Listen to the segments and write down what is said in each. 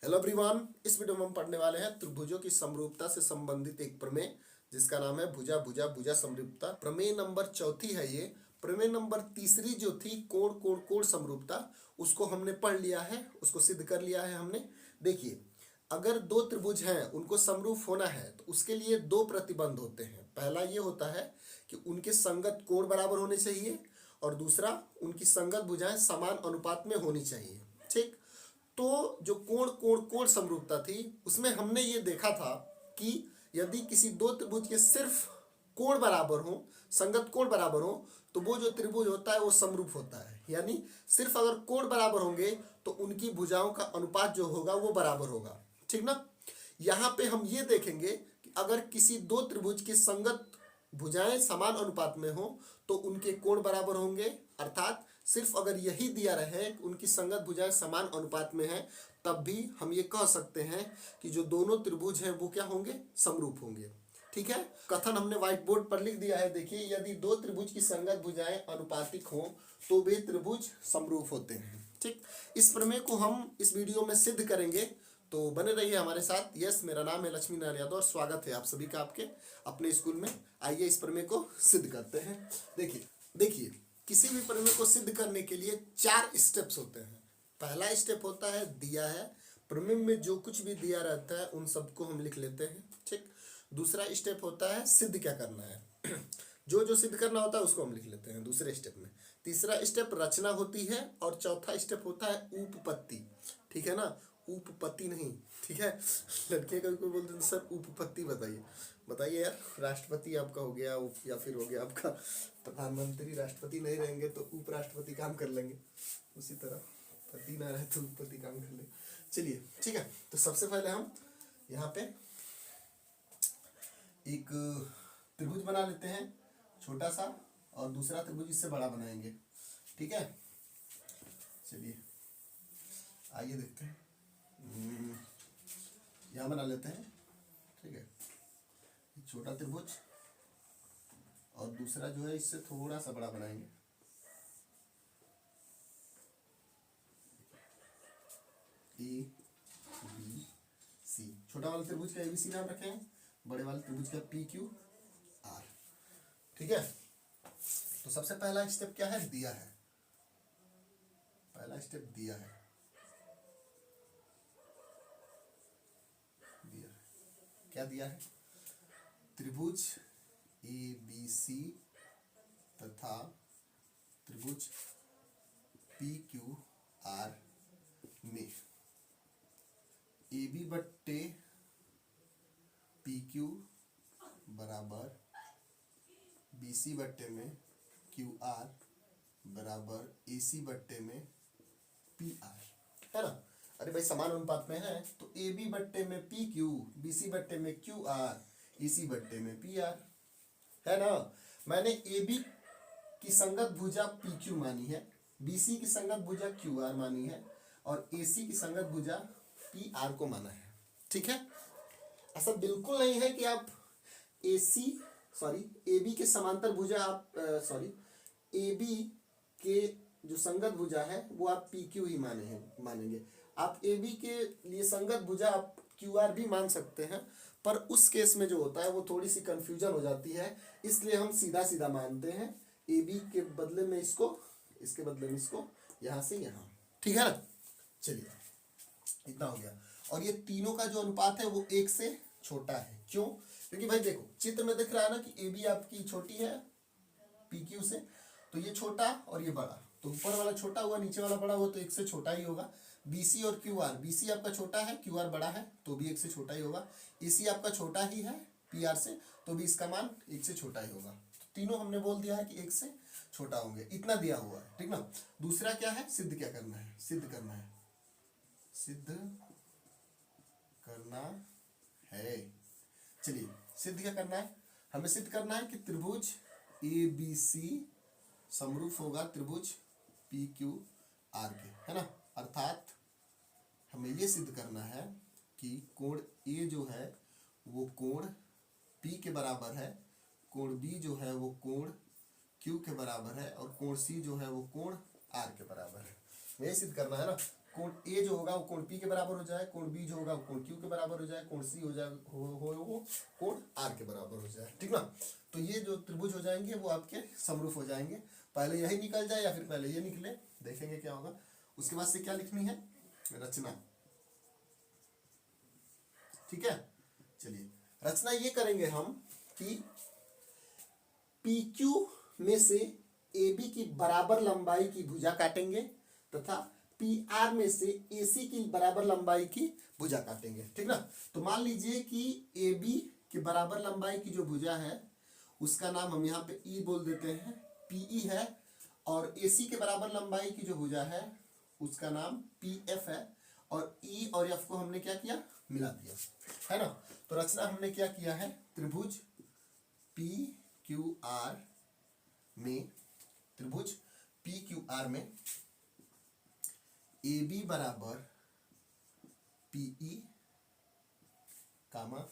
Hello everyone, इस video में हम पढ़ने वाले हैं त्रिभुजों की समरूपता से संबंधित एक प्रमेय जिसका नाम है भुजा भुजा भुजा समरूपता। प्रमेय नंबर चौथी है ये। प्रमेय नंबर तीसरी जो थी कोण कोण कोण समरूपता, उसको हमने पढ़ लिया है, उसको सिद्ध कर लिया है हमने। देखिए, अगर दो त्रिभुज हैं उनको समरूप होना है तो उसके लिए दो प्रतिबंध होते हैं। पहला ये होता है कि उनके संगत कोण बराबर होने चाहिए और दूसरा उनकी संगत भुजाएं समान अनुपात में होनी चाहिए। ठीक, तो जो कोण कोण कोण समरूपता थी उसमें हमने ये देखा था कि यदि किसी दो त्रिभुज के सिर्फ कोण बराबर हो, संगत कोण बराबर हो, तो वो जो त्रिभुज होता है वो समरूप होता है। यानी सिर्फ अगर कोण बराबर होंगे तो उनकी भुजाओं का अनुपात जो होगा वो बराबर होगा। ठीक ना। यहाँ पे हम ये देखेंगे कि अगर किसी दो त्रिभुज की संगत भुजाएं समान अनुपात में हो तो उनके कोण बराबर होंगे। अर्थात सिर्फ अगर यही दिया रहे कि उनकी संगत भुजाएं समान अनुपात में हैं, तब भी हम ये कह सकते हैं कि जो दोनों त्रिभुज हैं वो क्या होंगे, समरूप होंगे। ठीक है, कथन हमने व्हाइट बोर्ड पर लिख दिया है। देखिए, यदि दो त्रिभुज की संगत भुजाएं अनुपातिक हों तो वे त्रिभुज समरूप होते हैं। ठीक, इस प्रमेय को हम इस वीडियो में सिद्ध करेंगे, तो बने रहिए हमारे साथ। यस, मेरा नाम है लक्ष्मी नारायण यादव और स्वागत है आप सभी का आपके अपने स्कूल में। आइए इस प्रमेय को सिद्ध करते हैं। देखिए देखिए किसी भी प्रमेय को सिद्ध करने के लिए 4 स्टेप्स होते हैं। पहला स्टेप होता है दिया है, प्रमेय में जो कुछ भी दिया रहता है उन सबको हम लिख लेते हैं। ठीक, दूसरा स्टेप होता है सिद्ध क्या करना है जो जो सिद्ध करना होता है उसको हम लिख लेते हैं दूसरे स्टेप में। तीसरा स्टेप रचना होती है और चौथा स्टेप होता है उपपत्ति। ठीक है ना, उपपत्ति नहीं। ठीक है, लड़के कभी कोई बोलते हैं सर उपपत्ति बताइए। बताइए यार, राष्ट्रपति आपका हो गया या फिर हो गया आपका प्रधानमंत्री। राष्ट्रपति नहीं रहेंगे तो उपराष्ट्रपति काम कर लेंगे, उसी तरह पति ना रहे तो उपपत्ति काम कर ले। चलिए ठीक है, तो सबसे पहले हम यहाँ पे एक त्रिभुज बना लेते हैं छोटा सा, और दूसरा त्रिभुज इससे बड़ा बनाएंगे। ठीक है, चलिए आइए देखते हैं। यहाँ बना लेते हैं। ठीक है, छोटा त्रिभुज और दूसरा जो है इससे थोड़ा सा बड़ा बनाएंगे। ए बी सी, छोटा वाले त्रिभुज का ABC नाम रखें, बड़े वाले त्रिभुज का PQR। ठीक है, तो सबसे पहला स्टेप क्या है, दिया है। पहला स्टेप दिया है, क्या दिया है, त्रिभुज ABC तथा त्रिभुज PQR में AB बट्टे PQ बराबर BC बट्टे में QR बराबर AC बट्टे में PR, है ना। अरे भाई समान अनुपात में है तो AB बट्टे में PQ, BC बट्टे में QR, EC बट्टे में PR, है ना। मैंने AB की संगत भुजा PQ मानी है, BC की संगत भुजा QR मानी है और AC की संगत भुजा PR को माना है। ठीक है, ऐसा बिल्कुल नहीं है कि आप AB के समांतर भुजा आप AB के जो संगत भुजा है वो आप PQ ही मानेंगे। आप AB के लिए संगत भुजा आप QR भी मान सकते हैं, पर उस केस में जो होता है वो थोड़ी सी कंफ्यूजन हो जाती है, इसलिए हम सीधा सीधा मानते हैं AB के बदले में इसको, इसके बदले में इसको, यहाँ से यहाँ। ठीक है ना, चलिए इतना हो गया। और ये तीनों का जो अनुपात है वो 1 से छोटा है। क्यों? क्योंकि भाई देखो चित्र में दिख रहा है ना कि AB आपकी छोटी है PQ से, तो ये छोटा और ये बड़ा, तो ऊपर वाला छोटा हुआ नीचे वाला बड़ा हुआ तो 1 से छोटा ही होगा। BC और QR, BC आपका छोटा है, QR बड़ा है तो भी 1 से छोटा ही होगा। EC आपका छोटा ही है PR से, तो भी इसका मान 1 से छोटा ही होगा। तो तीनों हमने बोल दिया है कि 1 से छोटा होंगे, इतना दिया हुआ है। ठीक ना। दूसरा क्या है, सिद्ध क्या करना है, सिद्ध करना है, सिद्ध करना है। चलिए सिद्ध क्या करना है, हमें सिद्ध करना है कि त्रिभुज ABC समरूप होगा त्रिभुज PQR के, है ना। अर्थात हमें ये सिद्ध करना है कि कोण A जो है वो कोण P के बराबर है, कोण B जो है वो कोण Q के बराबर है और कोण C जो है वो कोण R के बराबर है। ये सिद्ध करना है ना। कोण ए जो होगा वो कोण पी के बराबर हो जाए, कोण बी जो होगा वो कोण क्यू के बराबर हो जाए, कोण सी हो जाए वो कोण आर के बराबर हो जाए, ठीक ना। तो ये जो त्रिभुज हो जाएंगे वो आपके समरूप हो जाएंगे। पहले यही निकल जाए या फिर पहले ये निकले, देखेंगे क्या होगा। उसके बाद से क्या लिखनी है, रचना, ठीक है। चलिए रचना ये करेंगे हम कि पी क्यू में से ए बी की बराबर लंबाई की भुजा काटेंगे तथा पी आर में से ए सी की बराबर लंबाई की भुजा काटेंगे, ठीक ना। तो मान लीजिए कि ए बी की बराबर लंबाई की जो भुजा है उसका नाम हम यहाँ पे ई बोल देते हैं, पीई है, और ए सी के बराबर लंबाई की जो भुजा है उसका नाम पी एफ है, और ई और एफ को हमने क्या किया, मिला दिया, है ना। तो रचना हमने क्या किया है, त्रिभुज पी क्यू आर में, त्रिभुज पी क्यू आर में ए बी बराबर पीई कामा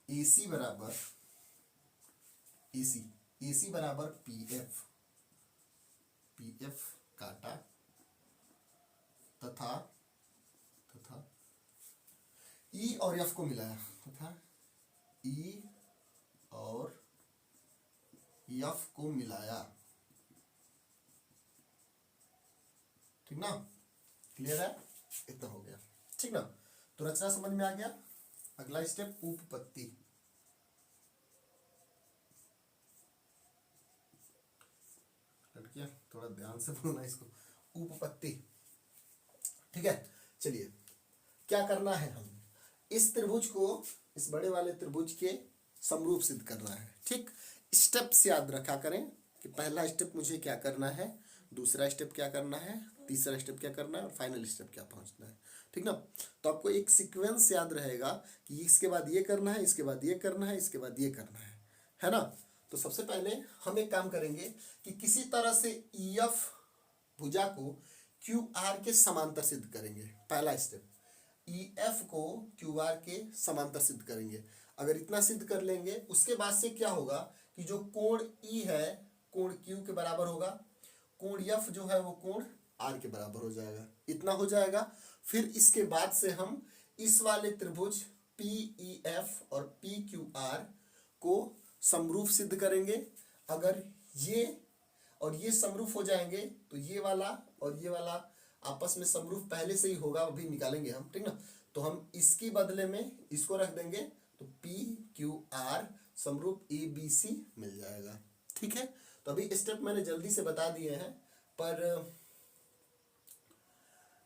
ए सी बराबर ए सी बराबर पी एफ काटा तथा ई और एफ को मिलाया तथा ई और एफ को मिलाया, ठीक ना। क्लियर है, इतना हो गया, ठीक ना। तो रचना समझ में आ गया। अगला स्टेप उपपत्ति। लड़कियां थोड़ा ध्यान से बोलना इसको, उपपत्ति, ठीक है। चलिए क्या करना है, हम इस त्रिभुज को, इस बड़े वाले त्रिभुज के समरूप सिद्ध करना है, ठीक। स्टेप्स याद रखा करें कि पहला स्टेप मुझे क्या करना है, दूसरा स्टेप क्या करना है, तीसरा स्टेप क्या करना है, और फाइनल स्टेप क्या पहुंचना है, ठीक ना। तो आपको एक सीक्वेंस याद रहेगा कि इसके बाद ये करना है, इसके बाद ये करना है, इसके बाद ये करना है ना। तो सबसे पहले हम एक काम करेंगे कि किसी तरह से ई एफ भुजा को क्यू आर के समांतर सिद्ध करेंगे। पहला स्टेप, ई एफ को क्यू आर के समांतर सिद्ध करेंगे। अगर इतना सिद्ध कर लेंगे उसके बाद से क्या होगा कि जो कोण ई है कोण क्यू के बराबर होगा, कोण एफ जो है वो कोण आर के बराबर हो जाएगा, इतना हो जाएगा। फिर इसके बाद से हम इस वाले त्रिभुज पी ई एफ और पी क्यू आर को समरूप सिद्ध करेंगे। अगर ये और ये समरूप हो जाएंगे तो ये वाला और ये वाला आपस में समरूप पहले से ही होगा, अभी निकालेंगे हम, ठीक ना। तो हम इसकी बदले में इसको रख देंगे, तो पी क्यू आर समरूप ए बी सी मिल जाएगा, ठीक है। तो अभी स्टेप मैंने जल्दी से बता दिए हैं, पर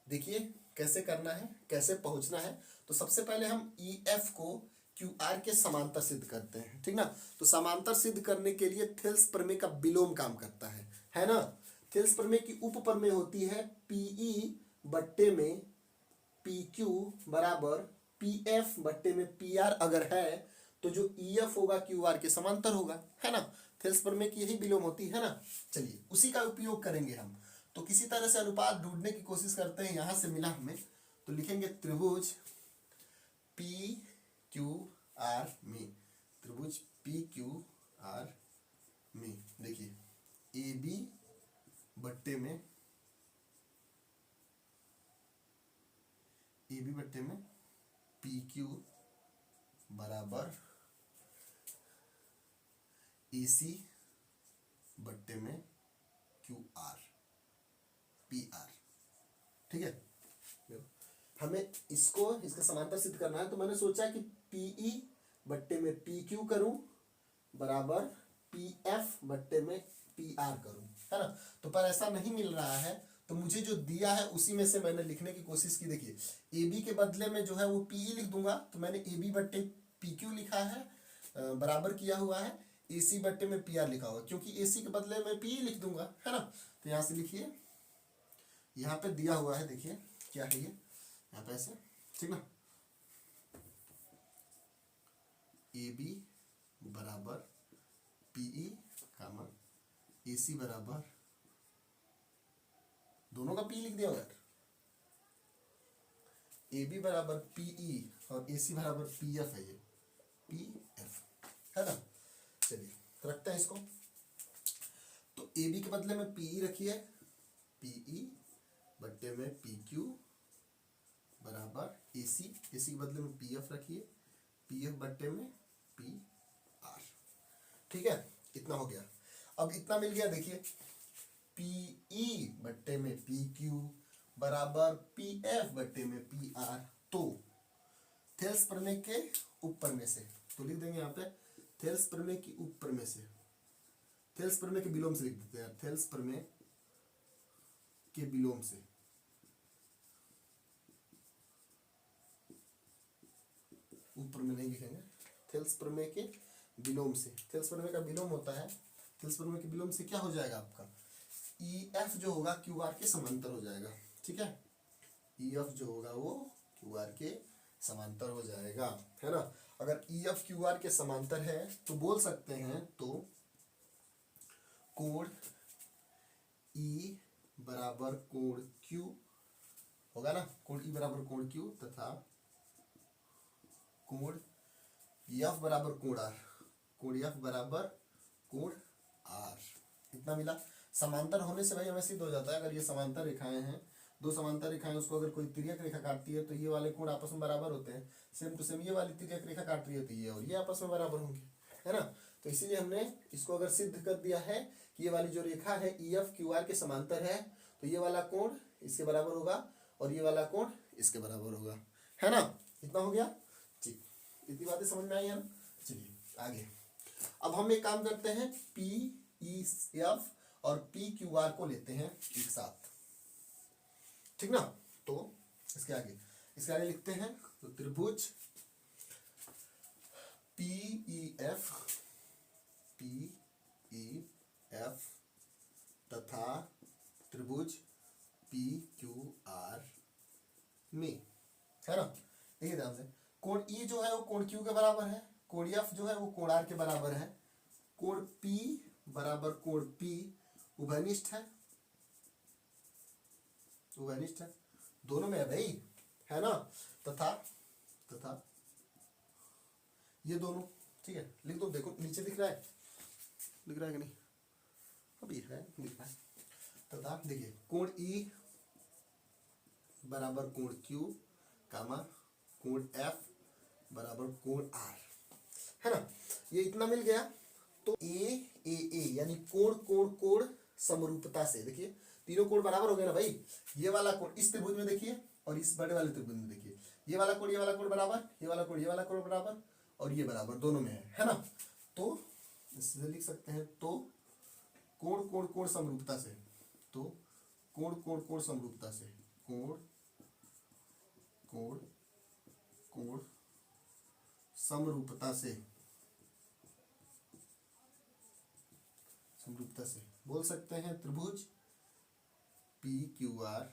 देखिए कैसे करना है, कैसे पहुंचना है। तो सबसे पहले हम ई एफ को क्यू आर के समांतर सिद्ध करते हैं, ठीक ना। तो समांतर सिद्ध करने के लिए थेल्स प्रमेय का विलोम काम करता है ना। थेल्स प्रमेय की उप प्रमेय होती है पीई बट्टे में पी क्यू बराबर पी एफ बट्टे में पी आर। अगर है तो जो ई एफ होगा क्यू आर के समांतर होगा, है ना। थेल्स प्रमेय की यही विलोम होती है ना। चलिए उसी का उपयोग करेंगे हम। तो किसी तरह से अनुपात ढूंढने की कोशिश करते हैं, यहां से मिला हमें, तो लिखेंगे त्रिभुज पी क्यू आर में, त्रिभुज पी क्यू आर में देखिए ए बी बट्टे में पी क्यू बराबर ए सी बट्टे में क्यू आर पी आर, ठीक है। हमें इसको इसका समांतर सिद्ध करना है, तो मैंने सोचा कि पीई बट्टे में पी क्यू करूं बराबर पी एफ बट्टे में पी आर करूं, है ना। तो पर ऐसा नहीं मिल रहा है, तो मुझे जो दिया है उसी में से मैंने लिखने की कोशिश की। देखिए ए बी के बदले में जो है वो पीई लिख दूंगा, तो मैंने ए बी बट्टे पी क्यू लिखा है, बराबर किया हुआ है ए सी बट्टे में पी आर लिखा हुआ, क्योंकि ए सी के बदले में पीई लिख दूंगा, है ना। तो यहाँ से लिखिए, यहाँ पे दिया हुआ है, देखिए क्या है ये, यहाँ पे ऐसे, ठीक ना। ए बी बराबर पीई कामा ए सी बराबर, दोनों का पी लिख दिया यार, ए बी बराबर पीई और ए सी बराबर पी एफ है, ये पी एफ, है ना। चलिए रखते हैं इसको। तो ए बी के बदले में पीई रखिए, पीई बट्टे में पी क्यू बराबर ए सी के बदले में पी एफ रखिए, पी एफ बट्टे में पी आर। ठीक है, इतना हो गया। अब इतना मिल गया, देखिए पी ई बट्टे में पी क्यू बराबर पी एफ बट्टे में पी आर। तो थेल्स प्रमेय के उपप्रमेय से, तो लिख देंगे यहाँ पे थेल्स प्रमेय की उपप्रमेय से, थेल्स प्रमेय के विलोम से लिख देते हैं, थेल्स प्रमेय के विलोम से, उपप्रमेय नहीं लिखेंगे, थेल्स प्रमेय के विलोम से। थेल्स प्रमेय का विलोम होता है, थेल्स प्रमेय के विलोम से क्या हो जाएगा आपका, ई एफ जो होगा क्यू आर के समांतर हो जाएगा। ठीक है, ई एफ जो होगा वो क्यू आर के समांतर हो जाएगा, है ना। अगर ई एफ क्यू आर के समांतर है तो बोल सकते हैं, तो कोण ई बराबर कोण क्यू होगा ना, कोण ई बराबर कोण क्यू तथा कोण एफ बराबर कोण आर, कोण एफ बराबर कोण आर। इतना मिला। समांतर होने से भाई हमें सिद्ध हो जाता है, अगर ये समांतर रेखाएं हैं, दो समांतर रेखाएं, उसको अगर कोई तिर्यक रेखा काटती है तो ये वाले कोण आपस में बराबर होते हैं। सेम टू सेम ये वाली तिर्यक रेखा काट रही है तो ये और ये आपस में बराबर होंगे, है ना। तो इसीलिए हमने इसको अगर सिद्ध कर दिया है कि ये वाली जो रेखा है ई एफ क्यू आर के समांतर है, तो ये वाला कोण इसके बराबर होगा और ये वाला कोण इसके बराबर होगा, है ना। इतना हो गया, ठीक, इतनी बातें समझ में आई है ना। चलिए आगे, अब हम एक काम करते हैं, पी ई एफ और पी क्यू आर को लेते हैं एक साथ, ठीक ना। तो इसके आगे लिखते हैं, तो त्रिभुज पी ई एफ तथा त्रिभुज पी क्यू आर में, है ना। देखिए ध्यान से, कोण ई जो है वो कोण क्यू के बराबर है, कोण एफ जो है वो कोण आर के बराबर है, कोण पी बराबर कोण पी उभयनिष्ठ है, दोनों में है भाई, है ना। तथा ये दोनों, ठीक है, लिख दो। देखो नीचे दिख रहा है कि नहीं, अभी है, दिख रहा है। तथा देखिए कोण ई बराबर कोण क्यू कामा कोण एफ बराबर कोण आर, है ना। ये इतना मिल गया। तो ए यानी कोण समरूपता से, देखिए तीनों कोण बराबर हो गए ना भाई। ये वाला कोण इस त्रिभुज में देखिए और इस बड़े वाले त्रिभुज में देखिए, ये वाला कोण बराबर, ये वाला कोण बराबर और ये बराबर, दोनों में है ना। तो इससे लिख सकते हैं, तो कोण समरूपता से, तो कोण समरूपता से, कोण समरूपता से बोल सकते हैं त्रिभुज पी क्यू आर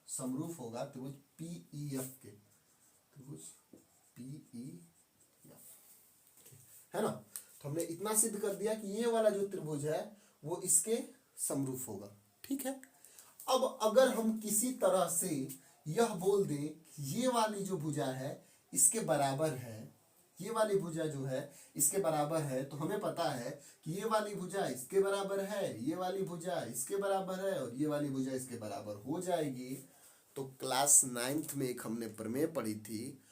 समरूप होगा त्रिभुज पी ई एफ के, त्रिभुज पी ई एफ, है ना। तो हमने इतना सिद्ध कर दिया कि ये वाला जो त्रिभुज है वो इसके समरूप होगा, ठीक है। अब अगर हम किसी तरह से यह बोल दें ये वाली जो भुजा है इसके बराबर है, ये वाली भुजा जो है इसके बराबर है, तो हमें पता है कि ये वाली भुजा इसके बराबर है, ये वाली भुजा इसके बराबर है और ये वाली भुजा इसके बराबर हो जाएगी। तो क्लास 9th में एक हमने प्रमेय पढ़ी थी,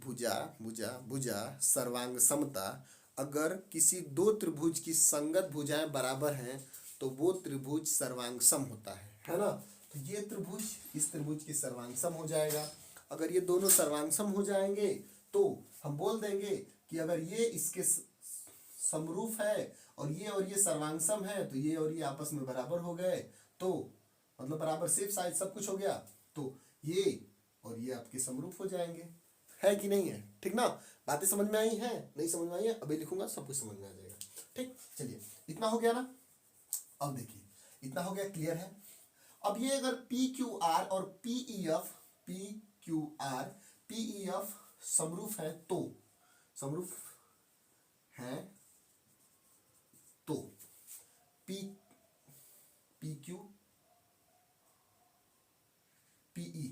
भुजा सर्वांग समता। अगर किसी दो त्रिभुज की संगत भुजाएं बराबर हैं तो वो त्रिभुज सर्वांग सम होता है ना। तो ये त्रिभुज इस त्रिभुज की सर्वांग सम हो जाएगा। अगर ये दोनों सर्वांग सम हो जाएंगे तो हम बोल देंगे कि अगर ये इसके समरूप है और ये सर्वांग सम है, तो ये और ये आपस में बराबर हो गए, तो मतलब बराबर शेप साइज सब कुछ हो गया, तो ये और ये आपके समरूप हो जाएंगे, है कि नहीं है, ठीक ना। बातें समझ में आई हैं, नहीं समझ में आई है अभी लिखूंगा सब कुछ समझ में आ जाएगा, ठीक। चलिए इतना हो गया ना। अब देखिए इतना हो गया, क्लियर है। अब ये अगर पी क्यू आर और पी ई एफ समरूप है, तो समरूप है तो पी क्यू पी ई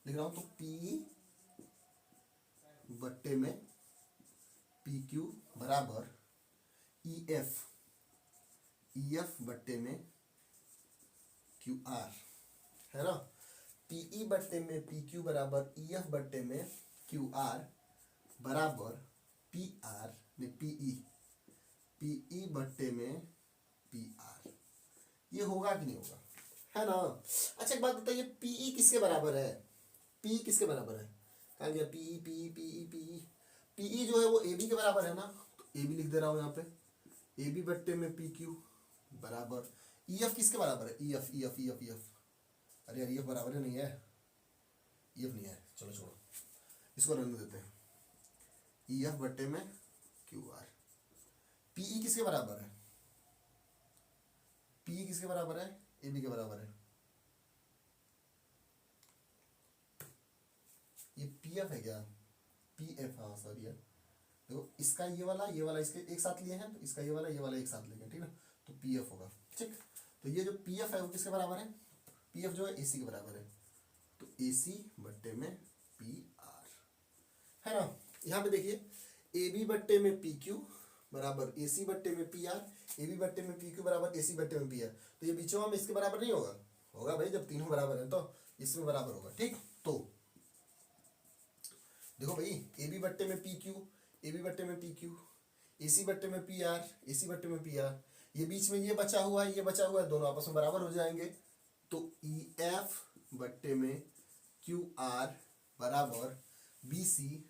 लिख रहा हूं, तो पी बट्टे में पी क्यू बराबर ई एफ बट्टे में क्यू आर, है ना। पीई बट्टे में पी क्यू बराबर ई एफ बट्टे में क्यू आर बराबर पी आर में पीई, पीई बट्टे में पी आर। ये होगा कि नहीं होगा, है ना। अच्छा एक बात बताइए, पीई किसके बराबर है, पी किसके बराबर है, कहाँ गया PE PE PE PE, PE जो है वो ए बी के बराबर है ना, तो ए बी लिख दे रहा हूँ यहाँ पे, ए बी बट्टे में पी क्यू बराबर ई एफ किसके बराबर है, E F E F E F E F, अरे यार ई एफ बराबर है नहीं है, ई एफ नहीं है, चलो छोड़ो इसको रहने देते हैं, ई एफ बट्टे में क्यू आर। पीई किसके बराबर है, पीई किसके बराबर है, ए बी के बराबर है, ये पी एफ है क्या, पी एफ, हाँ सॉरी यार, देखो इसका ये वाला इसके एक साथ लिए हैं, तो इसका ये वाला एक साथ लेंगे, ठीक ना, तो पी एफ होगा, ठीक। तो ये जो पी एफ है वो किसके बराबर है, पी एफ जो है ए सी के बराबर है, तो ए सी बट्टे में पी आर, है ना। यहाँ पे देखिए ए बी बट्टे में पी क्यू बराबर ए सी बट्टे में पी आर, ए बी बट्टे में पी क्यू बराबर ए सी बट्टे में पी आर, तो ये बीचों में इसके बराबर नहीं होगा, होगा भाई, जब तीनों बराबर है तो इसमें बराबर होगा, ठीक। तो देखो भाई ए बी बट्टे में पी क्यू, ए बी बट्टे में पी क्यू, ए सी बट्टे में पी आर, ए सी बट्टे में पी आर, ये बीच में ये बचा हुआ है, ये बचा हुआ है, दोनों आपस में बराबर हो जाएंगे, तो ई एफ बट्टे में क्यू आर बराबर बी सी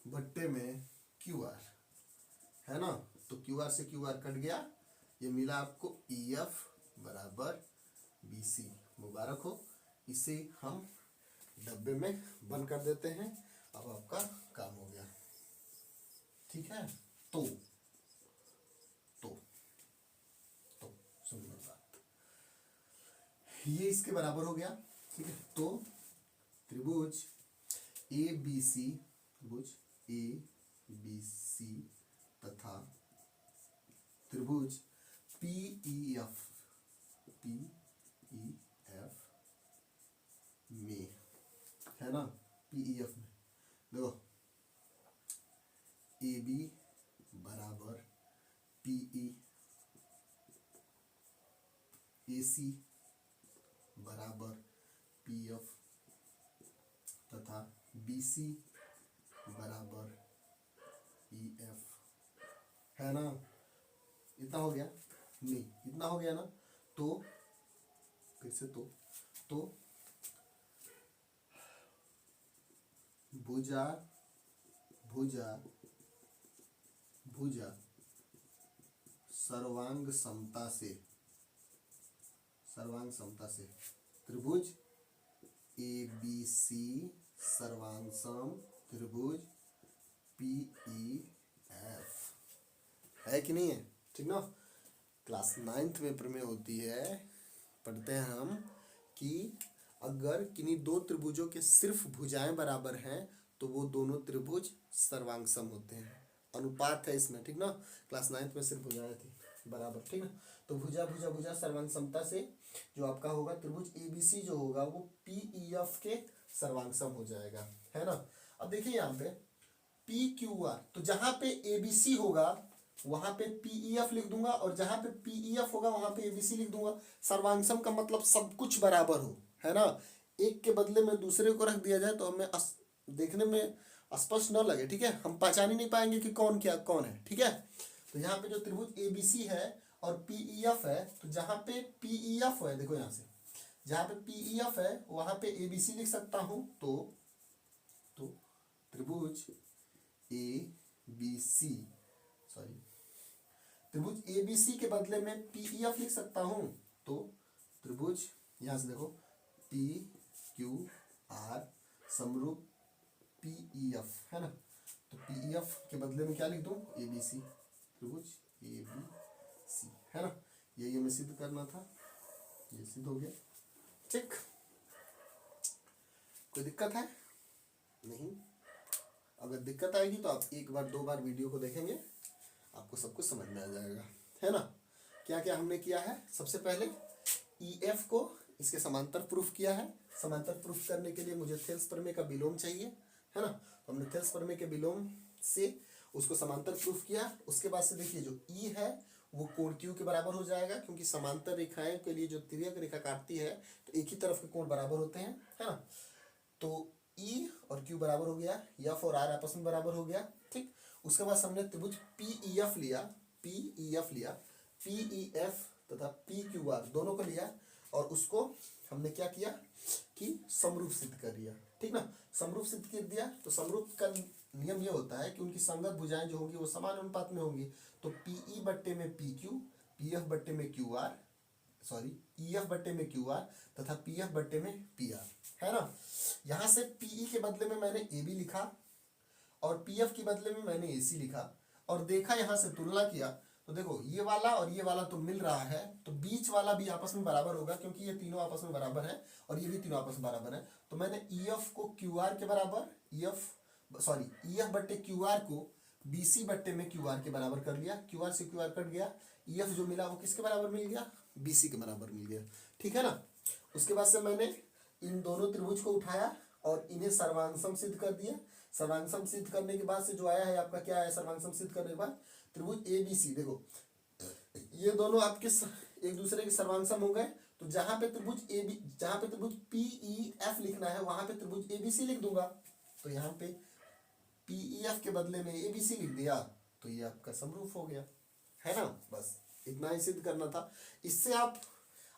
बट्टे में क्यू आर, है ना। तो क्यू आर से क्यू आर कट गया, ये मिला आपको ई एफ बराबर बी सी, मुबारक हो। इसे हम डब्बे में बंद कर देते हैं, अब आपका काम हो गया, ठीक है। तो सुनिए बात, ये इसके बराबर हो गया, ठीक है। तो त्रिभुज ए बी सी, त्रिभुज ए बी सी तथा त्रिभुज पी ई एफ में, है ना, पी ई एफ में देखो ए बी बराबर पी ई, ए सी बराबर पी एफ तथा बी सी बराबर ई एफ, है ना। इतना हो गया नहीं, इतना हो गया ना, तो फिर से तो भुजा भुजा भुजा सर्वांग समता से त्रिभुज ए बी सी सर्वांग सम त्रिभुज पी ई एफ, है कि नहीं है, ठीक ना। क्लास 9th में प्रमेय होती है, पढ़ते हैं हम कि अगर किन्हीं दो त्रिभुजों के सिर्फ भुजाएं बराबर हैं तो वो दोनों त्रिभुज सर्वांग सम होते हैं, अनुपात है इसमें, ठीक ना। क्लास 9th में सिर्फ भुजाएं थी बराबर, ठीक ना। तो भुजा भुजा भुजा सर्वांग समता से जो आपका होगा त्रिभुज ए बी सी जो होगा वो पी ई एफ के सर्वांग सम हो जाएगा, है ना। अब देखिए यहाँ पे पी क्यू आर, तो जहां पे ए बी सी होगा वहां पे पी ई एफ लिख दूंगा, और जहां पे पी ई एफ होगा वहां पे ए बी सी लिख दूंगा। सर्वांग सम का मतलब सब कुछ बराबर हो, है ना। एक के बदले में दूसरे को रख दिया जाए तो हमें देखने में स्पष्ट न लगे, ठीक है, हम पहचान ही नहीं पाएंगे कि कौन क्या कौन है, ठीक है। तो यहाँ पे जो त्रिभुज ए बी सी है और पी ई एफ है, तो जहाँ पे पी ई एफ है, देखो यहाँ से जहाँ पे पी ई एफ है वहां पे ए बी सी लिख सकता हूं, तो त्रिभुज ए बी सी, सॉरी, त्रिभुज ए बी सी के बदले में पी ई एफ लिख सकता हूं, तो त्रिभुज यहां से देखो पी क्यू आर समरूप पी ई एफ, है ना। तो पी ई एफ के बदले में क्या लिख दूं, ए बी सी, त्रिभुज ए बी सी, है ना। यही हमें सिद्ध करना था, ये सिद्ध हो गया, ठीक। कोई दिक्कत है नहीं, अगर दिक्कत आएगी तो आप एक बार दो बार वीडियो को देखेंगे, आपको सब कुछ समझ में आ जाएगा, है ना। क्या क्या हमने किया है, सबसे पहले ई एफ को इसके समांतर प्रूफ किया है। समांतर प्रूफ करने के लिए मुझे थेल्स प्रमेय का विलोम चाहिए, है ना। तो हमने थेल्स प्रमेय के विलोम से उसको समांतर प्रूफ किया। उसके बाद से देखिए जो ई है वो कोण क्यू के बराबर हो जाएगा, क्योंकि समांतर रेखाएं के लिए जो तिर्यक रेखा काटती है तो एक ही तरफ के कोण बराबर होते हैं, है ना। तो E और Q बराबर हो गया, F और R आपस में बराबर हो गया, ठीक। उसके बाद हमने त्रिभुज PEF लिया, PEF तथा PQR दोनों को लिया और उसको हमने क्या किया कि समरूप सिद्ध कर दिया, ठीक ना। समरूप सिद्ध कर दिया तो समरूप का नियम ये होता है कि उनकी संगत भुजाएं जो होंगी वो समान अनुपात में होंगी। तो PE बट्टे में PQ, PF बट्टे में QR, EF बट्टे में QR तथा PF बट्टे में PR, है ना। यहाँ से PE के बदले में मैंने AB लिखा और PF के बदले में मैंने AC लिखा और देखा, यहाँ से तुलना किया तो देखो ये वाला और ये वाला तो मिल रहा है, तो बीच वाला भी आपस में बराबर होगा, क्योंकि ये तीनों आपस में बराबर है और ये भी तीनों आपस में बराबर है। तो मैंने EF को QR के बराबर, EF बट्टे QR को BC बट्टे में QR के बराबर कर लिया, QR से QR कट गया, EF जो मिला वो किसके बराबर मिल गया, BC के बराबर मिल गया, ठीक है ना। उसके बाद से मैंने इन दोनों त्रिभुज को उठाया और इन्हें सर्वांगसम सिद्ध कर दिया। सर्वांगसम सिद्ध करने के बाद से जो आया है आपका क्या है, सर्वांगसम सिद्ध करने के बाद त्रिभुज ABC, देखो ये दोनों आपके एक दूसरे के सर्वांगसम हो गए। तो जहां पे त्रिभुज PEF लिखना है वहां पे त्रिभुज ABC लिख दूंगा। तो यहाँ पे PEF के बदले में ABC लिख दिया तो ये आपका समरूप हो गया, है ना। बस इतना ही सिद्ध करना था। इससे आप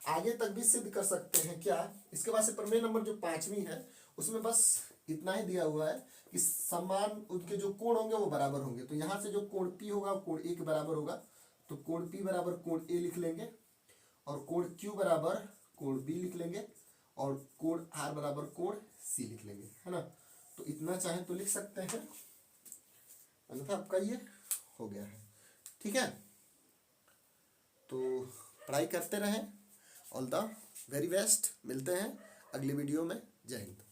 आगे तक भी सिद्ध कर सकते हैं क्या। इसके बाद से प्रमेय नंबर जो 5वीं है उसमें बस इतना ही दिया हुआ है कि समान उनके जो कोण होंगे वो बराबर होंगे। तो यहाँ से जो कोण P होगा वो कोण A के बराबर होगा, तो कोण P बराबर कोण A लिख लेंगे और कोण Q बराबर कोण B लिख लेंगे और कोण R बराबर कोण C लिख लेंगे, है ना। तो इतना चाहे तो लिख सकते हैं, अन्यथा आपका ये हो गया है, ठीक है। तो पढ़ाई करते रहें, ऑल द वेरी बेस्ट। मिलते हैं अगली वीडियो में। जय हिंद।